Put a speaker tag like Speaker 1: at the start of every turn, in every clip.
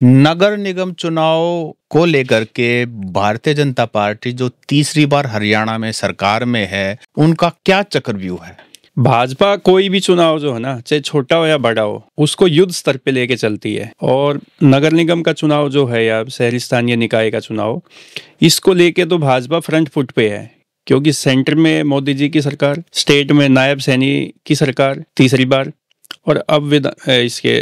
Speaker 1: नगर निगम चुनाव को लेकर के भारतीय जनता पार्टी जो तीसरी बार हरियाणा में सरकार में है, उनका क्या चक्रव्यूह है?
Speaker 2: भाजपा कोई भी चुनाव जो है ना, चाहे छोटा हो या बड़ा हो, उसको युद्ध स्तर पे लेके चलती है। और नगर निगम का चुनाव जो है या शहरी स्थानीय निकाय का चुनाव, इसको लेके तो भाजपा फ्रंट फुट पे है, क्योंकि सेंटर में मोदी जी की सरकार, स्टेट में नायब सैनी की सरकार तीसरी बार, और अब इसके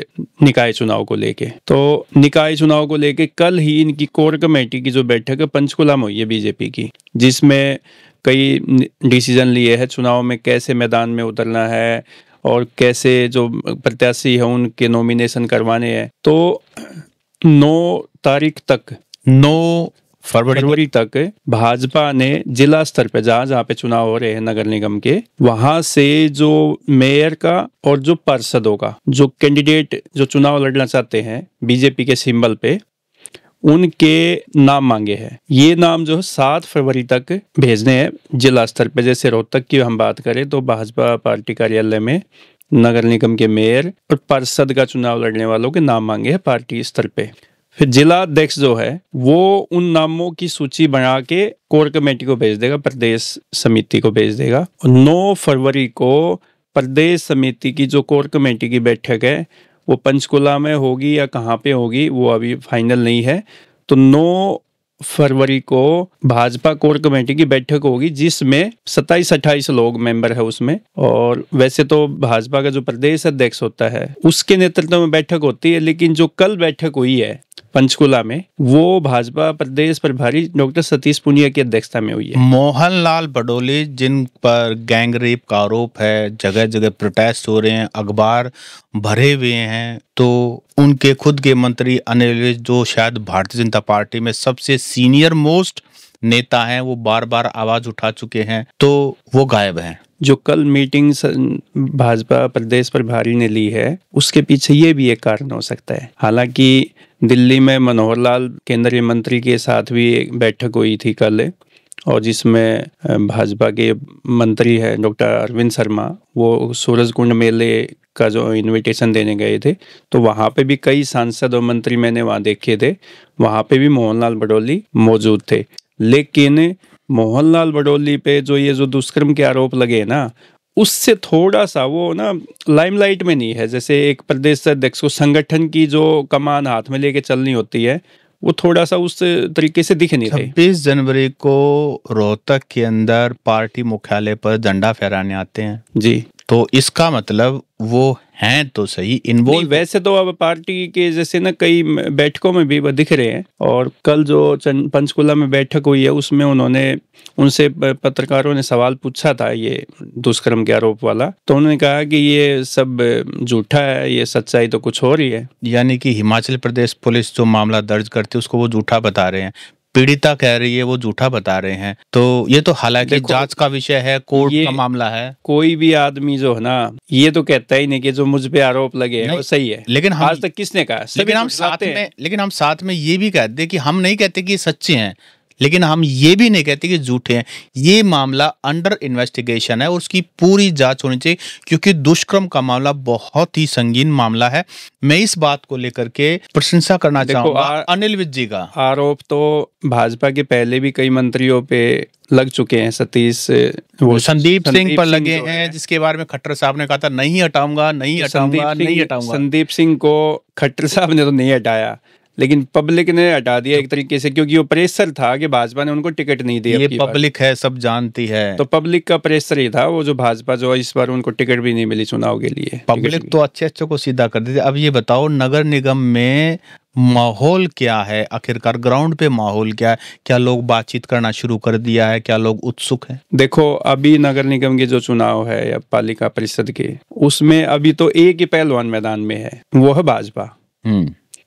Speaker 2: निकाय चुनाव को लेके, तो निकाय चुनाव को लेके कल ही इनकी कोर कमेटी की जो बैठक है पंचकुला में हुई है बीजेपी की, जिसमें कई डिसीजन लिए हैं चुनाव में कैसे मैदान में उतरना है और कैसे जो प्रत्याशी है उनके नॉमिनेशन करवाने हैं। तो 9 तारीख तक
Speaker 1: 9 फरवरी
Speaker 2: तक भाजपा ने जिला स्तर पे जहाँ पे चुनाव हो रहे हैं नगर निगम के, वहां से जो मेयर का और जो पार्षदों का जो कैंडिडेट जो चुनाव लड़ना चाहते हैं बीजेपी के सिंबल पे, उनके नाम मांगे हैं। ये नाम जो है 7 फरवरी तक भेजने हैं जिला स्तर पे। जैसे रोहतक की हम बात करें तो भाजपा पार्टी कार्यालय में नगर निगम के मेयर और पार्षद का चुनाव लड़ने वालों के नाम मांगे हैं पार्टी स्तर पे। फिर जिला अध्यक्ष जो है वो उन नामों की सूची बना के कोर कमेटी को भेज देगा, प्रदेश समिति को भेज देगा। 9 फरवरी को प्रदेश समिति की जो कोर कमेटी की बैठक है वो पंचकुला में होगी या कहाँ पे होगी वो अभी फाइनल नहीं है। तो 9 फरवरी को भाजपा कोर कमेटी की बैठक होगी, जिसमें 27-28 लोग मेंबर है उसमें। और वैसे तो भाजपा का जो प्रदेश अध्यक्ष होता है उसके नेतृत्व में बैठक होती है, लेकिन जो कल बैठक हुई है पंचकुला में वो भाजपा प्रदेश प्रभारी डॉक्टर सतीश पुनिया की अध्यक्षता में हुई है।
Speaker 1: मोहनलाल बडोली, जिन पर गैंगरेप का आरोप है, जगह जगह प्रोटेस्ट हो रहे हैं, अखबार भरे हुए हैं, तो उनके खुद के मंत्री अनिल विज, जो शायद भारतीय जनता पार्टी में सबसे सीनियर मोस्ट नेता हैं, वो बार बार आवाज उठा चुके हैं, तो वो गायब हैं।
Speaker 2: जो कल मीटिंग भाजपा प्रदेश प्रभारी ने ली है उसके पीछे ये भी एक कारण हो सकता है। हालांकि दिल्ली में मनोहर लाल केंद्रीय मंत्री के साथ भी एक बैठक हुई थी कल, और जिसमें भाजपा के मंत्री है डॉक्टर अरविंद शर्मा, वो सूरजकुंड मेले का जो इनविटेशन देने गए थे, तो वहाँ पे भी कई सांसद और मंत्री मैंने वहाँ देखे थे, वहाँ पे भी मोहनलाल बडोली मौजूद थे। लेकिन मोहनलाल बडोली पे जो ये जो दुष्कर्म के आरोप लगे ना, उससे थोड़ा सा वो ना लाइमलाइट में नहीं है। जैसे एक प्रदेश अध्यक्ष को संगठन की जो कमान हाथ में लेके चलनी होती है, वो थोड़ा सा उस तरीके से दिख नहीं रही।
Speaker 1: 26 जनवरी को रोहतक के अंदर पार्टी मुख्यालय पर झंडा फहराने आते हैं जी, तो इसका मतलब वो हैं तो सही इन्वॉल्व।
Speaker 2: वैसे तो अब पार्टी के जैसे ना कई बैठकों में भी वो दिख रहे हैं, और कल जो पंचकुला में बैठक हुई है उसमें उन्होंने उनसे पत्रकारों ने सवाल पूछा था ये दुष्कर्म के आरोप वाला, तो उन्होंने कहा कि ये सब झूठा है, ये सच्चाई तो कुछ और ही है।
Speaker 1: यानी कि हिमाचल प्रदेश पुलिस जो मामला दर्ज करती है उसको वो झूठा बता रहे हैं, पीड़िता कह रही है वो झूठा बता रहे हैं। तो ये तो हालांकि जांच का विषय है, कोर्ट का मामला है।
Speaker 2: कोई भी आदमी जो है ना ये तो कहता ही नहीं कि जो मुझ पे आरोप लगे हैं वो सही है, लेकिन आज तक किसने कहा?
Speaker 1: लेकिन हम साथ में ये भी कहते हैं कि हम नहीं कहते कि सच्चे हैं, लेकिन हम ये भी नहीं कहते कि झूठे हैं। ये मामला अंडर इन्वेस्टिगेशन है और उसकी पूरी जांच होनी चाहिए, क्योंकि दुष्कर्म का मामला बहुत ही संगीन मामला है। मैं इस बात को लेकर के प्रशंसा करना चाहूंगा अनिल विज जी का।
Speaker 2: आरोप तो भाजपा के पहले भी कई मंत्रियों पे लग चुके हैं,
Speaker 1: संदीप सिंह पर लगे हैं, जिसके बारे में खट्टर साहब ने कहा था नहीं हटाऊंगा।
Speaker 2: संदीप सिंह को खट्टर साहब ने तो नहीं हटाया, लेकिन पब्लिक ने हटा दिया एक तरीके से, क्योंकि वो प्रेशर था कि भाजपा ने उनको टिकट नहीं दिया।
Speaker 1: ये पब्लिक है, सब जानती है,
Speaker 2: तो पब्लिक का प्रेशर ही था वो, जो भाजपा जो इस बार उनको टिकट भी नहीं मिली चुनाव के लिए।
Speaker 1: पब्लिक तो अच्छे को सीधा कर देती। अब ये बताओ नगर निगम में माहौल क्या है, आखिरकार ग्राउंड पे माहौल क्या है? क्या लोग बातचीत करना शुरू कर दिया है? क्या लोग उत्सुक हैं?
Speaker 2: देखो अभी नगर निगम के जो चुनाव है या पालिका परिषद के, उसमें अभी तो एक ही पहलवान मैदान में है, वो है भाजपा।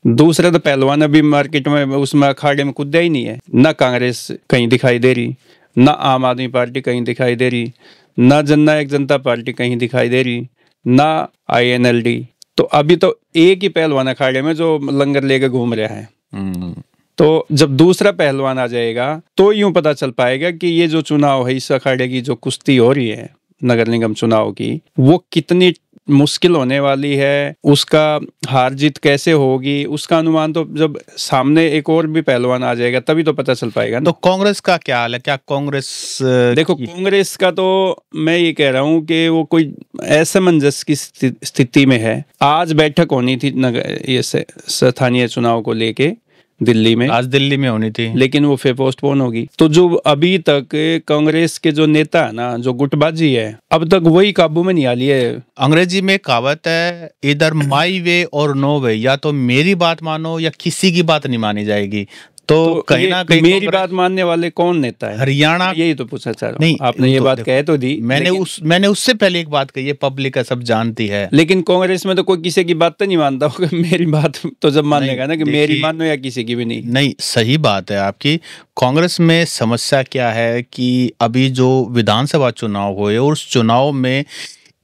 Speaker 2: दूसरा तो पहलवान अभी मार्केट में उसमें अखाड़े में कूदा ही नहीं है। ना कांग्रेस कहीं दिखाई दे रही, ना आम आदमी पार्टी कहीं दिखाई दे रही, ना जननायक जनता पार्टी कहीं दिखाई दे रही, ना INLD। तो अभी तो एक ही पहलवान अखाड़े में जो लंगर लेके घूम रहा है। तो जब दूसरा पहलवान आ जाएगा तो यूं पता चल पाएगा कि ये जो चुनाव है इस अखाड़े की जो कुश्ती हो रही है नगर निगम चुनाव की, वो कितनी मुश्किल होने वाली है, उसका हार जीत कैसे होगी, उसका अनुमान तो जब सामने एक और भी पहलवान आ जाएगा तभी तो पता चल पाएगा ना।
Speaker 1: तो कांग्रेस का क्या हाल है? क्या कांग्रेस
Speaker 2: देखो, कांग्रेस का तो मैं ये कह रहा हूँ कि वो कोई असमंजस की स्थिति में है। आज बैठक होनी थी ये स्थानीय चुनाव को लेके दिल्ली में,
Speaker 1: आज दिल्ली में होनी थी,
Speaker 2: लेकिन वो फिर पोस्टपोन होगी। तो जो अभी तक कांग्रेस के जो नेता है ना, जो गुटबाजी है, अब तक वही काबू में नहीं आ लिया है।
Speaker 1: अंग्रेजी में कहावत है, इधर माई वे और नो वे, या तो मेरी बात मानो या किसी की बात नहीं मानी जाएगी। तो कहीं ना कहीं
Speaker 2: मेरी बात मानने वाले कौन नेता है?
Speaker 1: हरियाणा,
Speaker 2: यही तो पूछना चाह रहा हूं।
Speaker 1: नहीं,
Speaker 2: आपने ये बात कह तो दी,
Speaker 1: मैंने उससे पहले एक बात कही है, पब्लिक का सब जानती है।
Speaker 2: लेकिन कांग्रेस में तो कोई किसी की बात तो नहीं मानता होगा। मेरी बात तो जब मानेगा ना कि मेरी मानो या किसी की भी नहीं।
Speaker 1: नहीं, सही बात है आपकी। कांग्रेस में समस्या क्या है कि अभी जो विधानसभा चुनाव हुए और उस चुनाव में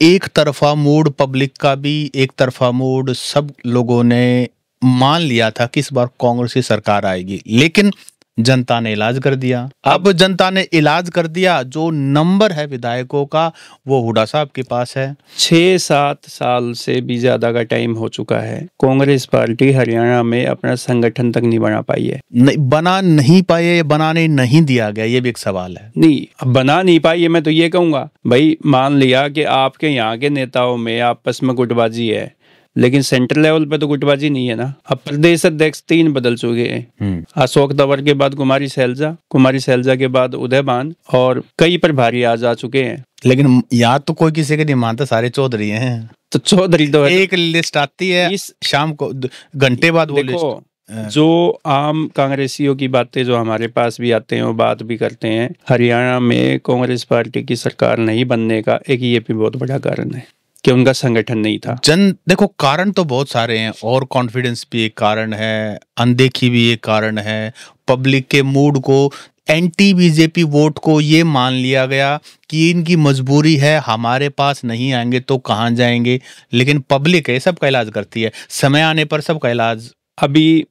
Speaker 1: एक तरफा मूड पब्लिक का भी, एक तरफा मूड सब लोगों ने मान लिया था कि इस बार कांग्रेस की सरकार आएगी, लेकिन जनता ने इलाज कर दिया। अब जनता ने इलाज कर दिया, जो नंबर है विधायकों का वो हुड्डा साहब के पास है।
Speaker 2: 6-7 साल से भी ज्यादा का टाइम हो चुका है, कांग्रेस पार्टी हरियाणा में अपना संगठन तक नहीं बना पाई है।
Speaker 1: बना नहीं पाए, बनाने नहीं दिया गया, ये भी एक सवाल है।
Speaker 2: नहीं, बना नहीं पाई है। मैं तो ये कहूंगा, भाई मान लिया कि आपके यहाँ के नेताओं में आपस में गुटबाजी है, लेकिन सेंट्रल लेवल पे तो गुटबाजी नहीं है ना। अब प्रदेश अध्यक्ष 3 बदल चुके हैं। अशोक तंवर के बाद कुमारी सैलजा के बाद उदयभान, और कई प्रभारी आज आ चुके हैं।
Speaker 1: लेकिन यहाँ तो कोई किसी के नहीं मानता, सारे चौधरी हैं।
Speaker 2: तो चौधरी तो
Speaker 1: एक लिस्ट आती है इस शाम को, घंटे बाद वो लिस्ट।
Speaker 2: जो आम कांग्रेसियों की बातें जो हमारे पास भी आते हैं, वो बात भी करते हैं, हरियाणा में कांग्रेस पार्टी की सरकार नहीं बनने का एक ये भी बहुत बड़ा कारण है कि उनका संगठन नहीं था।
Speaker 1: देखो, कारण तो बहुत सारे हैं, और कॉन्फिडेंस भी एक कारण है, अनदेखी भी एक कारण है, पब्लिक के मूड को, एंटी बीजेपी वोट को ये मान लिया गया कि इनकी मजबूरी है, हमारे पास नहीं आएंगे तो कहाँ जाएंगे। लेकिन पब्लिक है, सबका इलाज करती है, समय आने पर सबका इलाज।
Speaker 2: अभी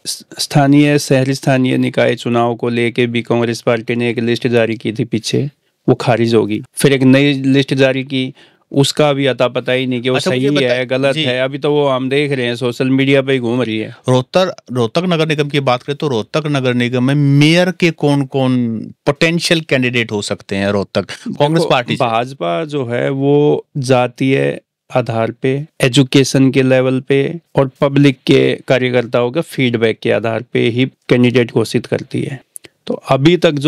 Speaker 2: शहरी स्थानीय निकाय चुनाव को लेके भी कांग्रेस पार्टी ने एक लिस्ट जारी की थी पीछे, वो खारिज होगी। फिर एक नई लिस्ट जारी की, उसका भी अता पता ही नहीं कि वो सही है गलत है। अभी तो वो हम देख रहे हैं सोशल मीडिया पे ही घूम रही है।
Speaker 1: रोहतक नगर निगम की बात करें तो रोहतक नगर निगम में मेयर के कौन कौन पोटेंशियल कैंडिडेट हो सकते हैं रोहतक कांग्रेस पार्टी से?
Speaker 2: भाजपा जो है वो जातीय आधार पे, एजुकेशन के लेवल पे और पब्लिक के कार्यकर्ताओं के फीडबैक के आधार पे ही कैंडिडेट घोषित करती है। तो अभी तक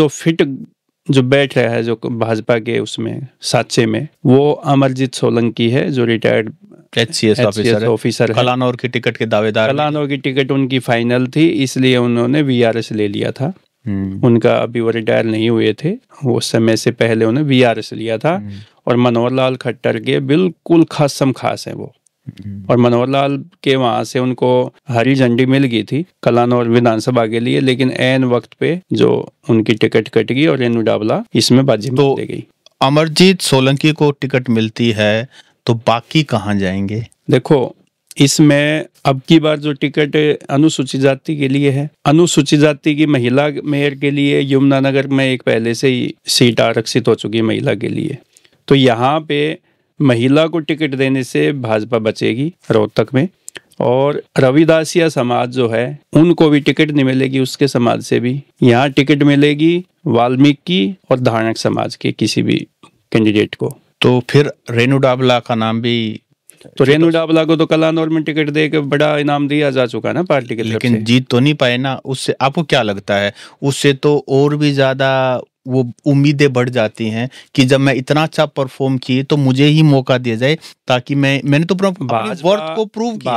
Speaker 2: जो बैठ रहा है जो भाजपा के उसमें साचे में, वो अमरजीत सोलंकी है, जो रिटायर्ड
Speaker 1: HCS ऑफिसर है। कलानौर की टिकट के दावेदार,
Speaker 2: कलानौर की टिकट उनकी फाइनल थी, इसलिए उन्होंने VRS ले लिया था। उनका अभी वो रिटायर नहीं हुए थे, वो समय से पहले उन्हें VRS लिया था। और मनोहर लाल खट्टर के बिल्कुल खासम खास है वो, और मनोहर लाल के वहां से उनको हरी झंडी मिल गई थी कलानौर विधानसभा के लिए, लेकिन ऐन वक्त पे जो उनकी टिकट कट गई और रेणु डाबला इसमें बाजी मार दे गई।
Speaker 1: अमरजीत सोलंकी को टिकट मिलती है तो बाकी कहाँ जाएंगे?
Speaker 2: देखो, इसमें अब की बार जो टिकट अनुसूचित जाति के लिए है, अनुसूचित जाति की महिला मेयर के लिए यमुनानगर में एक पहले से ही सीट आरक्षित हो चुकी है महिला के लिए। तो यहाँ पे महिला को टिकट देने से भाजपा बचेगी रोहतक में, और रविदासिया समाज जो है उनको भी टिकट नहीं मिलेगी, उसके समाज से भी यहाँ टिकट मिलेगी वाल्मीकि और धारणक समाज के किसी भी कैंडिडेट को।
Speaker 1: तो फिर रेणु डाबला का नाम भी,
Speaker 2: तो रेणु डाबला को तो कलानौर में टिकट दे के बड़ा इनाम दिया जा चुका है ना पार्टी के,
Speaker 1: लेकिन जीत तो नहीं पाए ना। उससे आपको क्या लगता है, उससे तो और भी ज्यादा वो उम्मीदें बढ़ जाती हैं कि जब मैं इतना अच्छा परफॉर्म किए तो मुझे ही मौका दिया जाए, ताकि मैंने तो वर्थ को प्रूव किया।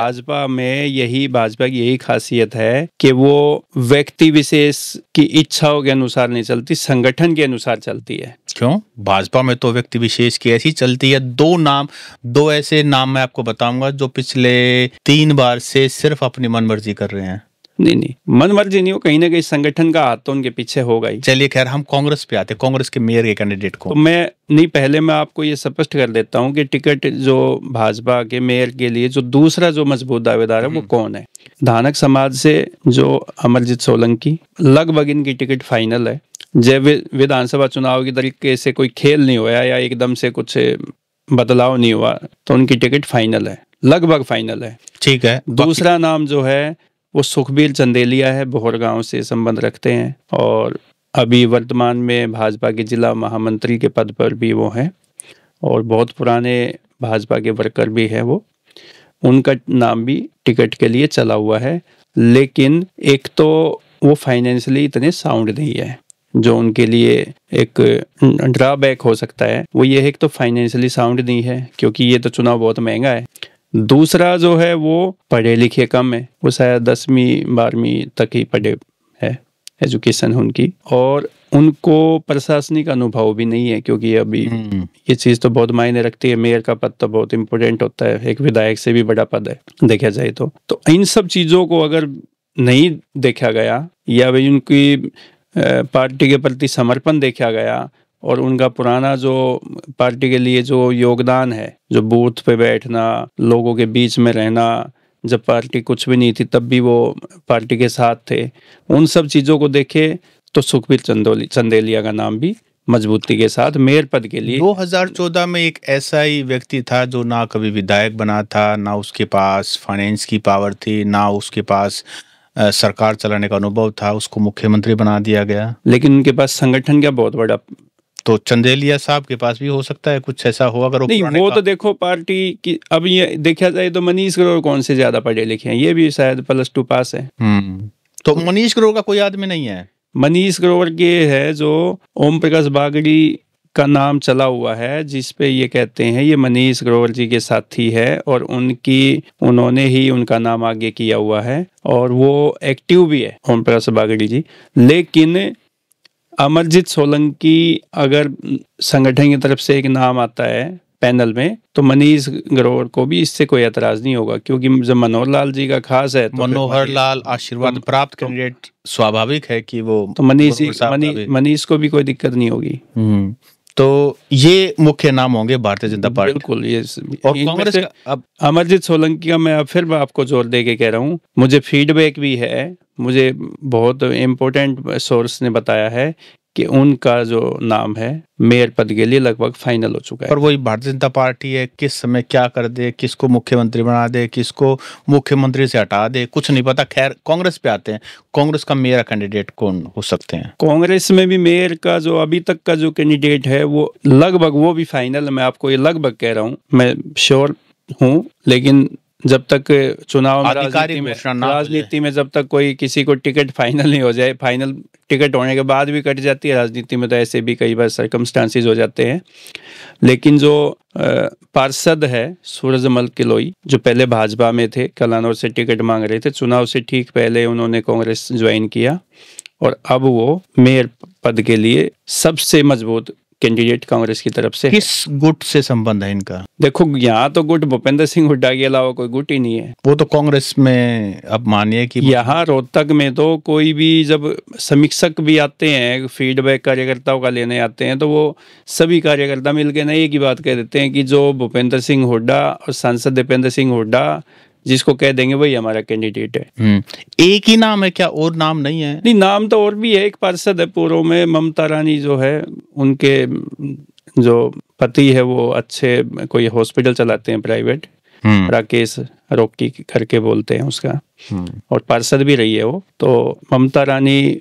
Speaker 2: भाजपा की यही खासियत है कि वो व्यक्ति विशेष की इच्छाओं के अनुसार नहीं चलती, संगठन के अनुसार चलती है।
Speaker 1: क्यों? भाजपा में तो व्यक्ति विशेष की ऐसी चलती है। दो ऐसे नाम मैं आपको बताऊंगा जो पिछले 3 बार से सिर्फ अपनी मनमर्जी कर रहे हैं।
Speaker 2: नहीं, मनमर्जी नहीं हो, कहीं ना कहीं संगठन का हाथ तो उनके पीछे होगा ही।
Speaker 1: चलिए खैर, हम कांग्रेस पे आते, कांग्रेस के मेयर के कैंडिडेट को।
Speaker 2: तो पहले मैं आपको ये स्पष्ट कर देता हूँ कि टिकट जो भाजपा के मेयर के लिए जो दूसरा जो मजबूत दावेदार है वो कौन है। धानक समाज से जो अमरजीत सोलंकी, लगभग इनकी टिकट फाइनल है, जब विधानसभा चुनाव की तरीके से कोई खेल नहीं हुआ या एकदम से कुछ बदलाव नहीं हुआ तो उनकी टिकट फाइनल है, लगभग फाइनल है।
Speaker 1: ठीक है।
Speaker 2: दूसरा नाम जो है वो सुखबीर चंदेलिया है, बोहर गांव से संबंध रखते हैं और अभी वर्तमान में भाजपा के जिला महामंत्री के पद पर भी वो हैं और बहुत पुराने भाजपा के वर्कर भी हैं वो। उनका नाम भी टिकट के लिए चला हुआ है, लेकिन एक तो वो फाइनेंशियली इतने साउंड नहीं है, जो उनके लिए एक ड्रॉबैक हो सकता है वो ये है कि तो फाइनेंशियली साउंड नहीं है क्योंकि ये तो चुनाव बहुत महंगा है। दूसरा जो है वो पढ़े लिखे कम है, वो शायद 10वीं 12वीं तक ही पढ़े है, एजुकेशन है उनकी, और उनको प्रशासनिक अनुभव भी नहीं है क्योंकि अभी ये चीज़ तो बहुत मायने रखती है। मेयर का पद तो बहुत इम्पोर्टेंट होता है, एक विधायक से भी बड़ा पद है देखा जाए तो इन सब चीज़ों को अगर नहीं देखा गया या भाई उनकी पार्टी के प्रति समर्पण देखा गया और उनका पुराना जो पार्टी के लिए जो योगदान है, जो बूथ पे बैठना, लोगों के बीच में रहना, जब पार्टी कुछ भी नहीं थी तब भी वो पार्टी के साथ थे, उन सब चीज़ों को देखे तो सुखबीर चंदेलिया का नाम भी मजबूती के साथ मेयर पद के लिए।
Speaker 1: 2014 में एक ऐसा ही व्यक्ति था जो ना कभी विधायक बना था, ना उसके पास फाइनेंस की पावर थी, ना उसके पास सरकार चलाने का अनुभव था, उसको मुख्यमंत्री बना दिया गया।
Speaker 2: लेकिन उनके पास संगठन का बहुत बड़ा,
Speaker 1: तो चंदेलिया साहब के पास भी हो सकता है कुछ ऐसा हो अगर
Speaker 2: नहीं वो तो देखो पार्टी की। अब ये देखा जाए तो मनीष ग्रोवर कौन से ज्यादा पढ़े लिखे हैं, ये भी शायद +2 पास है।
Speaker 1: तो मनीष ग्रोवर का कोई आदमी नहीं है। मनीष
Speaker 2: ग्रोवर के है जो ओम प्रकाश बागड़ी का नाम चला हुआ है, जिसपे ये कहते हैं ये मनीष ग्रोवर जी के साथी है और उन्होंने ही उनका नाम आगे किया हुआ है और वो एक्टिव भी है ओम प्रकाश बागड़ी जी। लेकिन अमरजीत सोलंकी अगर संगठन की तरफ से एक नाम आता है पैनल में तो मनीष ग्रोवर को भी इससे कोई एतराज नहीं होगा क्योंकि जब मनोहर लाल जी का खास है तो
Speaker 1: मनोहर लाल आशीर्वाद प्राप्त कैंडिडेट, स्वाभाविक है कि वो
Speaker 2: तो मनीष को भी कोई दिक्कत नहीं होगी।
Speaker 1: तो ये मुख्य नाम होंगे भारतीय जनता पार्टी।
Speaker 2: बिल्कुल। ये
Speaker 1: और कांग्रेस
Speaker 2: अब अमरजीत सोलंकी का मैं फिर आपको जोर दे के कह रहा हूँ, मुझे फीडबैक भी है, मुझे बहुत इम्पोर्टेंट सोर्स ने बताया है कि उनका जो नाम है मेयर पद के लिए लगभग फाइनल हो चुका है।
Speaker 1: और वही भारतीय जनता पार्टी है, किस समय क्या कर दे, किसको मुख्यमंत्री बना दे, किसको मुख्यमंत्री से हटा दे, कुछ नहीं पता। खैर कांग्रेस पे आते हैं, कांग्रेस का मेयर कैंडिडेट कौन हो सकते हैं?
Speaker 2: कांग्रेस में भी मेयर का जो अभी तक का जो कैंडिडेट है वो लगभग वो भी फाइनल, मैं आपको ये लगभग कह रहा हूँ, मैं श्योर हूँ, लेकिन जब तक चुनाव में राजनीति में जब तक कोई किसी को टिकट फाइनल नहीं हो जाए, फाइनल टिकट होने के बाद भी कट जाती है राजनीति में, तो ऐसे भी कई बार सर्कमस्टांसिस हो जाते हैं। लेकिन जो पार्षद है सूरजमल किलोई, जो पहले भाजपा में थे, कलानौर से टिकट मांग रहे थे, चुनाव से ठीक पहले उन्होंने कांग्रेस ज्वाइन किया और अब वो मेयर पद के लिए सबसे मजबूत कैंडिडेट कांग्रेस की तरफ से।
Speaker 1: किस गुट से संबंध है इनका?
Speaker 2: देखो यहाँ तो गुट भूपेंद्र सिंह हुड्डा के अलावा कोई गुट ही नहीं है।
Speaker 1: वो तो कांग्रेस में अब मानिए कि
Speaker 2: यहाँ रोहतक में तो कोई भी जब समीक्षक भी आते हैं, फीडबैक कार्यकर्ताओं का लेने आते हैं, तो वो सभी कार्यकर्ता मिलकर एक ही बात कह देते हैं कि जो भूपेंद्र सिंह हुड्डा और सांसद दीपेंद्र सिंह हुड्डा जिसको कह देंगे वही हमारा कैंडिडेट है।
Speaker 1: एक ही नाम है क्या, और नाम नहीं है?
Speaker 2: नहीं, नाम तो और भी है। एक पार्षद है पूर्व में, ममता रानी जो है, उनके जो पति है वो अच्छे कोई हॉस्पिटल चलाते हैं प्राइवेट, राकेश रोकी करके बोलते हैं उसका, और पार्षद भी रही है वो। तो ममता रानी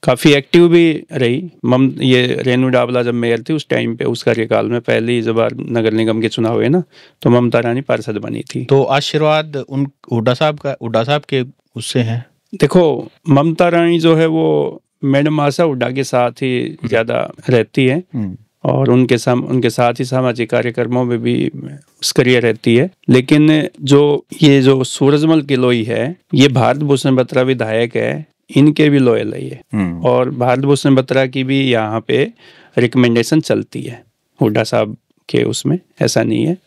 Speaker 2: काफी एक्टिव भी रही। ये रेणु डाबला जब मेयर थी उस टाइम पे, उस कार्यकाल में पहली बार नगर निगम के चुनाव हुए ना, तो ममता रानी पार्षद बनी थी।
Speaker 1: तो आशीर्वाद उन हुड्डा साहब के उससे है।
Speaker 2: देखो ममता रानी जो है वो मैडम आशा हुड्डा के साथ ही ज्यादा रहती है और उनके साथ ही सामाजिक कार्यक्रमों में भी सक्रिय रहती है। लेकिन ये जो सूरजमल किलोई है, ये भारत भूषण बत्रा विधायक है, इनके भी लॉयल है ये, और भारत भूषण बत्रा की भी यहाँ पे रिकमेंडेशन चलती है हुड्डा साहब के, उसमें ऐसा नहीं है।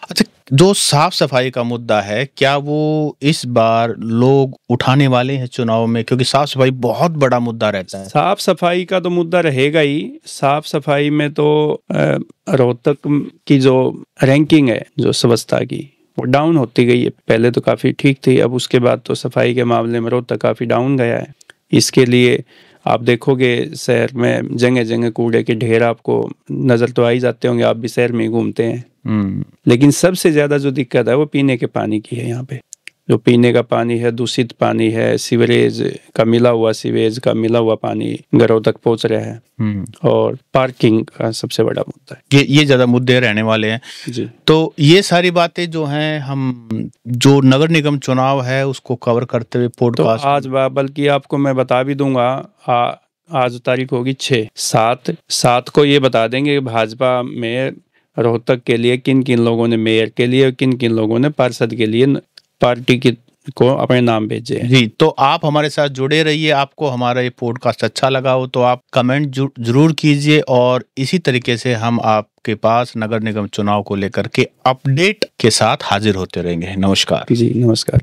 Speaker 1: अच्छा, जो साफ सफाई का मुद्दा है, क्या वो इस बार लोग उठाने वाले हैं चुनाव में? क्योंकि साफ सफाई बहुत बड़ा मुद्दा रहता है।
Speaker 2: साफ सफाई का तो मुद्दा रहेगा ही। साफ सफाई में तो रोहतक की जो रैंकिंग है जो स्वच्छता की, वो डाउन होती गई है। पहले तो काफी ठीक थी, अब उसके बाद तो सफाई के मामले में रोहतक काफी डाउन गया है। इसके लिए आप देखोगे शहर में जगह जगह कूड़े के ढेर आपको नजर तो आ ही जाते होंगे, आप भी शहर में ही घूमते हैं। लेकिन सबसे ज्यादा जो दिक्कत है वो पीने के पानी की है। यहाँ पे जो पीने का पानी है, दूषित पानी है, सीवरेज का मिला हुआ, सीवेज का मिला हुआ पानी घरों तक पहुंच रहा है, और पार्किंग का सबसे बड़ा मुद्दा है।
Speaker 1: ये ज्यादा मुद्दे रहने वाले हैं
Speaker 2: जी।
Speaker 1: तो ये सारी बातें जो हैं, हम जो नगर निगम चुनाव है उसको कवर करते हुए
Speaker 2: तो
Speaker 1: पॉडकास्ट
Speaker 2: आज बल्कि आपको मैं बता भी दूंगा, आज तारीख होगी 6, 7 को ये बता देंगे कि भाजपा में रोहतक के लिए किन किन लोगों ने मेयर के लिए और किन किन लोगों ने पार्षद के लिए पार्टी को अपने नाम भेजे हैं।
Speaker 1: जी, तो आप हमारे साथ जुड़े रहिए। आपको हमारा ये पॉडकास्ट अच्छा लगा हो तो आप कमेंट जरूर कीजिए, और इसी तरीके से हम आपके पास नगर निगम चुनाव को लेकर के अपडेट के साथ हाजिर होते रहेंगे। नमस्कार।
Speaker 2: जी नमस्कार।